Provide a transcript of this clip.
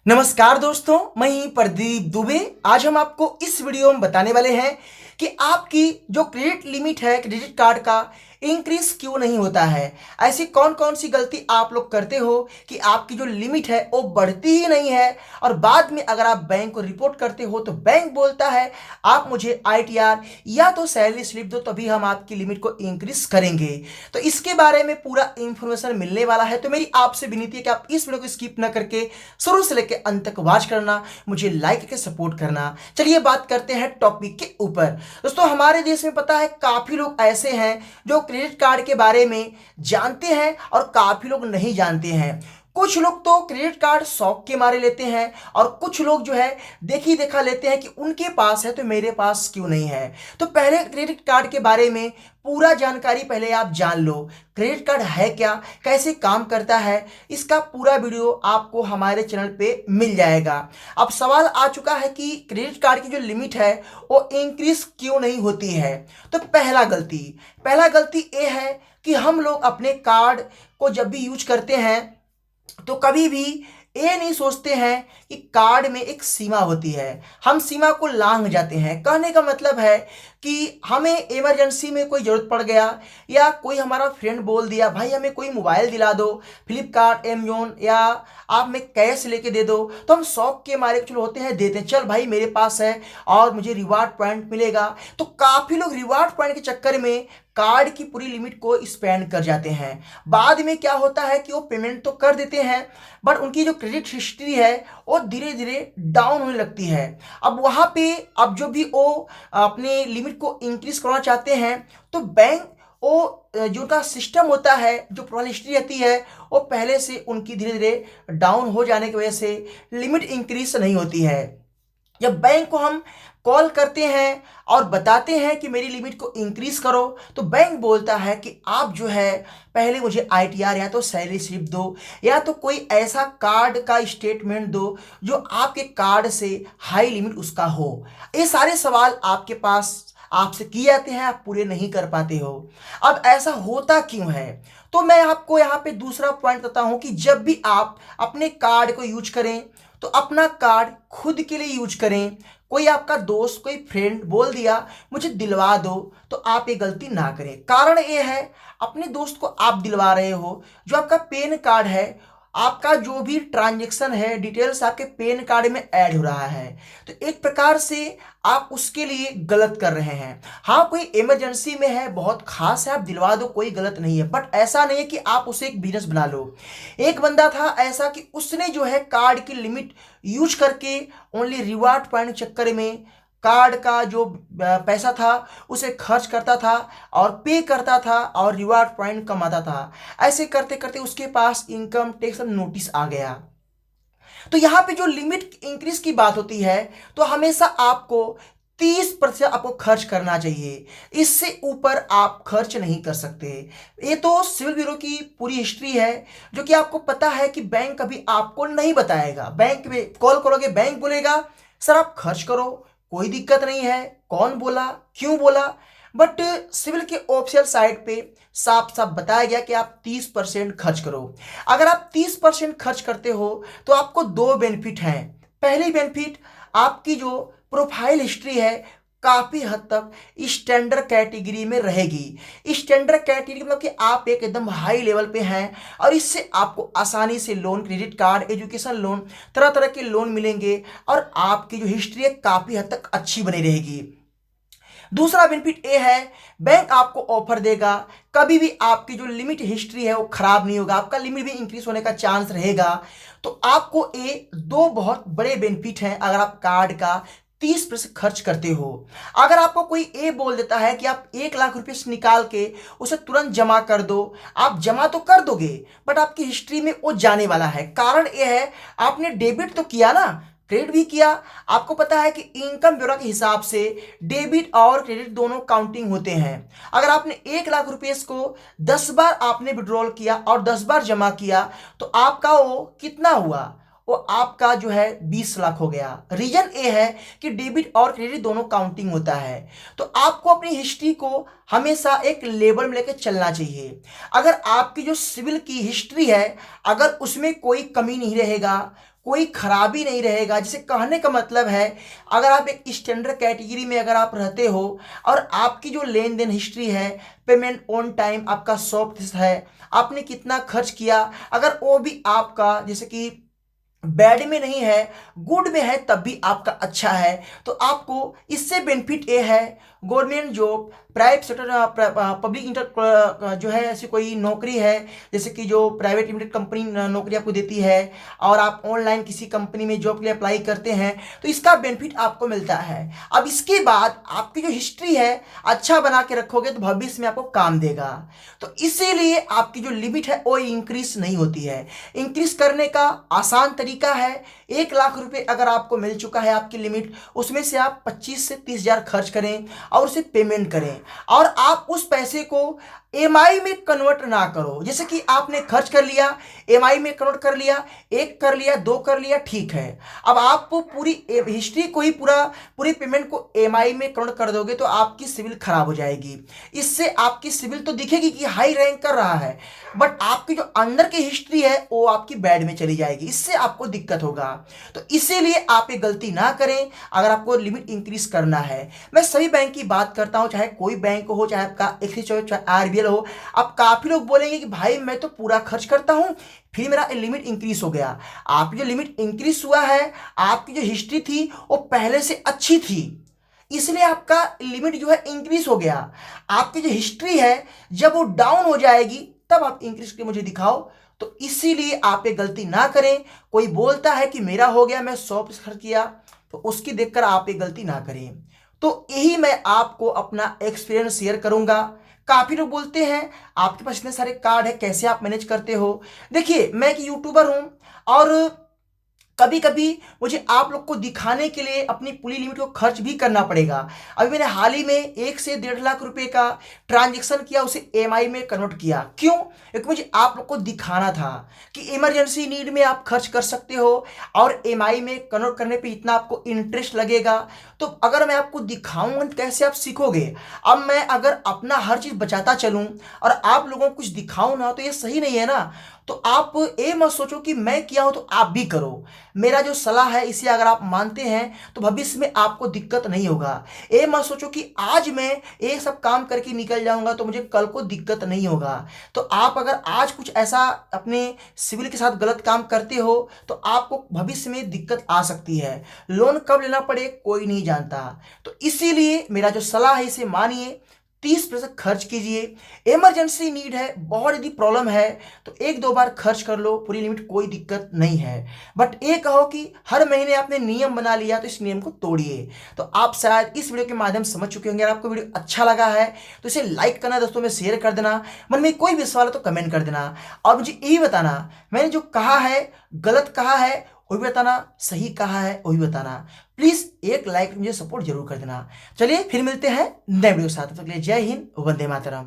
नमस्कार दोस्तों, मैं ही प्रदीप दुबे। आज हम आपको इस वीडियो में बताने वाले हैं कि आपकी जो क्रेडिट लिमिट है क्रेडिट कार्ड का इंक्रीज क्यों नहीं होता है। ऐसी कौन कौन सी गलती आप लोग करते हो कि आपकी जो लिमिट है वो बढ़ती ही नहीं है और बाद में अगर आप बैंक को रिपोर्ट करते हो तो बैंक बोलता है आप मुझे आईटीआर या तो सैलरी स्लिप दो तभी हम आपकी लिमिट को इंक्रीज करेंगे। तो इसके बारे में पूरा इंफॉर्मेशन मिलने वाला है, तो मेरी आपसे विनती है कि आप इस वीडियो को स्किप ना करके शुरू से लेकर अंत तक वॉच करना, मुझे लाइक करके सपोर्ट करना। चलिए बात करते हैं टॉपिक के ऊपर। दोस्तों, हमारे देश में पता है काफी लोग ऐसे हैं जो क्रेडिट कार्ड के बारे में जानते हैं और काफी लोग नहीं जानते हैं। कुछ लोग तो क्रेडिट कार्ड शौक के मारे लेते हैं और कुछ लोग जो है देखी देखा लेते हैं कि उनके पास है तो मेरे पास क्यों नहीं है। तो पहले क्रेडिट कार्ड के बारे में पूरा जानकारी पहले आप जान लो। क्रेडिट कार्ड है क्या, कैसे काम करता है, इसका पूरा वीडियो आपको हमारे चैनल पे मिल जाएगा। अब सवाल आ चुका है कि क्रेडिट कार्ड की जो लिमिट है वो इंक्रीज क्यों नहीं होती है। तो पहला गलती ये है कि हम लोग अपने कार्ड को जब भी यूज करते हैं तो कभी भी ये नहीं सोचते हैं कि कार्ड में एक सीमा होती है, हम सीमा को लांघ जाते हैं। कहने का मतलब है कि हमें इमरजेंसी में कोई ज़रूरत पड़ गया या कोई हमारा फ्रेंड बोल दिया भाई हमें कोई मोबाइल दिला दो, फ्लिपकार्ट अमेजोन या आप में कैश लेके दे दो, तो हम शौक के मारे चलो होते हैं देते हैं, चल भाई मेरे पास है और मुझे रिवार्ड पॉइंट मिलेगा। तो काफ़ी लोग रिवार्ड पॉइंट के चक्कर में कार्ड की पूरी लिमिट को स्पेंड कर जाते हैं। बाद में क्या होता है कि वो पेमेंट तो कर देते हैं बट उनकी जो क्रेडिट हिस्ट्री है वो धीरे धीरे डाउन होने लगती है। अब वहाँ पे अब जो भी वो अपने लिमिट को इंक्रीज करना चाहते हैं तो बैंक वो जो उनका सिस्टम होता है, जो प्रोफाइल हिस्ट्री रहती है वो पहले से उनकी धीरे धीरे डाउन हो जाने की वजह से लिमिट इंक्रीज नहीं होती है। जब बैंक को हम कॉल करते हैं और बताते हैं कि मेरी लिमिट को इंक्रीज करो तो बैंक बोलता है कि आप जो है पहले मुझे आईटीआर या तो सैलरी स्लिप दो या तो कोई ऐसा कार्ड का स्टेटमेंट दो जो आपके कार्ड से हाई लिमिट उसका हो। ये सारे सवाल आपके पास आपसे किए जाते हैं, आप पूरे नहीं कर पाते हो। अब ऐसा होता क्यों है, तो मैं आपको यहाँ पे दूसरा पॉइंट बताता हूँ कि जब भी आप अपने कार्ड को यूज करें तो अपना कार्ड खुद के लिए यूज करें। कोई आपका दोस्त कोई फ्रेंड बोल दिया मुझे दिलवा दो तो आप ये गलती ना करें। कारण ये है अपने दोस्त को आप दिलवा रहे हो, जो आपका पैन कार्ड है, आपका जो भी ट्रांजैक्शन है डिटेल्स आपके पैन कार्ड में ऐड हो रहा है, तो एक प्रकार से आप उसके लिए गलत कर रहे हैं। हाँ, कोई इमरजेंसी में है, बहुत खास है, आप दिलवा दो, कोई गलत नहीं है, बट ऐसा नहीं है कि आप उसे एक बिजनेस बना लो। एक बंदा था ऐसा कि उसने जो है कार्ड की लिमिट यूज करके ओनली रिवार्ड पॉइंट चक्कर में कार्ड का जो पैसा था उसे खर्च करता था और पे करता था और रिवार्ड पॉइंट कमाता था। ऐसे करते करते उसके पास इनकम टैक्स नोटिस आ गया। तो यहाँ पे जो लिमिट इंक्रीज की बात होती है तो हमेशा आपको 30% आपको खर्च करना चाहिए, इससे ऊपर आप खर्च नहीं कर सकते। ये तो सिविल ब्यूरो की पूरी हिस्ट्री है जो कि आपको पता है कि बैंक कभी आपको नहीं बताएगा। बैंक में कॉल करोगे बैंक बोलेगा सर आप खर्च करो, कोई दिक्कत नहीं है, कौन बोला क्यों बोला, बट सिविल के ऑफिशियल साइट पे साफ साफ बताया गया कि आप 30% खर्च करो। अगर आप 30% खर्च करते हो तो आपको दो बेनिफिट हैं। पहली बेनिफिट, आपकी जो प्रोफाइल हिस्ट्री है काफी हद तक स्टैंडर्ड कैटेगरी में रहेगी। स्टैंडर्ड कैटेगरी मतलब कि आप एक एकदम हाई लेवल पे हैं और इससे आपको आसानी से loan, credit card, education loan, तरह तरह के लोन मिलेंगे और आपकी जो हिस्ट्री है काफी हद तक अच्छी बनी रहेगी। दूसरा बेनिफिट ये है बैंक आपको ऑफर देगा, कभी भी आपकी जो लिमिट हिस्ट्री है वो खराब नहीं होगा, आपका लिमिट भी इंक्रीज होने का चांस रहेगा। तो आपको ये दो बहुत बड़े बेनिफिट हैं अगर आप कार्ड का 30% खर्च करते हो। अगर आपको कोई ये बोल देता है कि आप 1 लाख रुपए से निकाल के उसे तुरंत जमा कर दो, आप जमा तो कर दोगे बट आपकी हिस्ट्री में वो जाने वाला है। कारण ये है आपने डेबिट तो किया ना, क्रेडिट भी किया। आपको पता है कि इनकम ब्यूरो के हिसाब से डेबिट और क्रेडिट दोनों काउंटिंग होते हैं। अगर आपने 1 लाख रुपए को 10 बार आपने विड्रॉल किया और 10 बार जमा किया तो आपका वो कितना हुआ, वो आपका जो है 20 लाख हो गया। रीजन ये है कि डेबिट और क्रेडिट दोनों काउंटिंग होता है। तो आपको अपनी हिस्ट्री को हमेशा एक लेवल में लेकर चलना चाहिए। अगर आपकी जो सिविल की हिस्ट्री है अगर उसमें कोई कमी नहीं रहेगा, कोई खराबी नहीं रहेगा। जिसे कहने का मतलब है, अगर आप एक स्टैंडर्ड कैटेगरी में अगर आप रहते हो और आपकी जो लेन देन हिस्ट्री है, पेमेंट ऑन टाइम आपका 100% है, आपने कितना खर्च किया, अगर वो भी आपका जैसे कि बैड में नहीं है, गुड में है, तब भी आपका अच्छा है, तो आपको इससे बेनिफिट ये है, government job, private sector, public inter जो है ऐसी कोई नौकरी है जैसे कि जो प्राइवेट लिमिटेड कंपनी नौकरी आपको देती है और आप ऑनलाइन किसी कंपनी में जॉब के लिए अप्लाई करते हैं, तो इसका बेनिफिट आपको मिलता है। अब इसके बाद आपकी जो हिस्ट्री है अच्छा बना के रखोगे तो भविष्य में आपको काम देगा। तो इसीलिए आपकी जो लिमिट है वो इंक्रीज नहीं होती है। इंक्रीज करने का आसान तरीका है, 1 लाख रुपए अगर आपको मिल चुका है आपकी लिमिट, उसमें से आप 25 से 30 हज़ार खर्च करें और उसे पेमेंट करें, और आप उस पैसे को एमआई में कन्वर्ट ना करो। जैसे कि आपने खर्च कर लिया, एमआई में कन्वर्ट कर लिया, 1 कर लिया, 2 कर लिया, ठीक है। अब आप पूरी हिस्ट्री को ही पूरी पेमेंट को एमआई में कन्वर्ट कर दोगे तो आपकी सिविल खराब हो जाएगी। इससे आपकी सिविल तो दिखेगी कि हाई रैंक कर रहा है, बट आपकी जो अंदर की हिस्ट्री है वो आपकी बैड में चली जाएगी, इससे आपको दिक्कत होगा। तो इसीलिए आप ये गलती ना करें अगर आपको लिमिट इंक्रीज करना है। मैं सभी बैंक की बात करता हूं, चाहे कोई बैंक हो, चाहे आपका एक्सिस हो, चाहे आरबीएल हो। अब काफी लोग बोलेंगे कि भाई मैं तो पूरा खर्च करता हूं फिर मेरा लिमिट इंक्रीज हो गया। आपकी जो लिमिट इंक्रीज हुआ है, आपकी जो हिस्ट्री थी वो पहले से अच्छी थी, इसलिए आपका लिमिट जो है इंक्रीज हो गया। आपकी जो हिस्ट्री है जब वो डाउन हो जाएगी तब आप इंक्रीज के मुझे दिखाओ। तो इसीलिए आप ये गलती ना करें। कोई बोलता है कि मेरा हो गया, मैं 100% खर्च किया, तो उसकी देखकर आप ये गलती ना करें। तो यही मैं आपको अपना एक्सपीरियंस शेयर करूंगा। काफी लोग बोलते हैं आपके पास इतने सारे कार्ड है, कैसे आप मैनेज करते हो। देखिए, मैं एक यूट्यूबर हूं और कभी कभी मुझे आप लोग को दिखाने के लिए अपनी पूरी लिमिट को खर्च भी करना पड़ेगा। अभी मैंने हाल ही में 1 से 1.5 लाख रुपए का ट्रांजैक्शन किया, उसे एमआई में कन्वर्ट किया। क्यों? क्योंकि मुझे आप लोग को दिखाना था कि इमरजेंसी नीड में आप खर्च कर सकते हो और एमआई में कन्वर्ट करने पे इतना आपको इंटरेस्ट लगेगा। तो अगर मैं आपको दिखाऊंगा तो कैसे आप सीखोगे। अब मैं अगर अपना हर चीज बचाता चलूं और आप लोगों को कुछ दिखाऊं ना, तो ये सही नहीं है ना। तो आप ये मत सोचो कि मैं किया हूं तो आप भी करो। मेरा जो सलाह है इसे अगर आप मानते हैं तो भविष्य में आपको दिक्कत नहीं होगा। ये मत सोचो कि आज मैं ये सब काम करके निकल जाऊंगा तो मुझे कल को दिक्कत नहीं होगा। तो आप अगर आज कुछ ऐसा अपने सिविल के साथ गलत काम करते हो तो आपको भविष्य में दिक्कत आ सकती है। लोन कब लेना पड़े कोई नहीं जानता। तो इसीलिए मेरा जो सलाह है इसे मानिए, 30% खर्च कीजिए। इमरजेंसी नीड है, बहुत यदि प्रॉब्लम है तो 1-2 बार खर्च कर लो, पूरी लिमिट कोई दिक्कत नहीं है। बट ये कहो कि हर महीने आपने नियम बना लिया तो इस नियम को तोड़िए। तो आप शायद इस वीडियो के माध्यम से समझ चुके होंगे। अगर आपको वीडियो अच्छा लगा है तो इसे लाइक करना, दोस्तों में शेयर कर देना, मन में कोई भी सवाल है तो कमेंट कर देना और मुझे यही बताना मैंने जो कहा है गलत कहा है वो भी बताना, सही कहा है वो भी बताना। प्लीज एक लाइक मुझे सपोर्ट जरूर कर देना। चलिए फिर मिलते हैं नए वीडियो के साथ, तब तक के लिए जय हिंद, वंदे मातरम।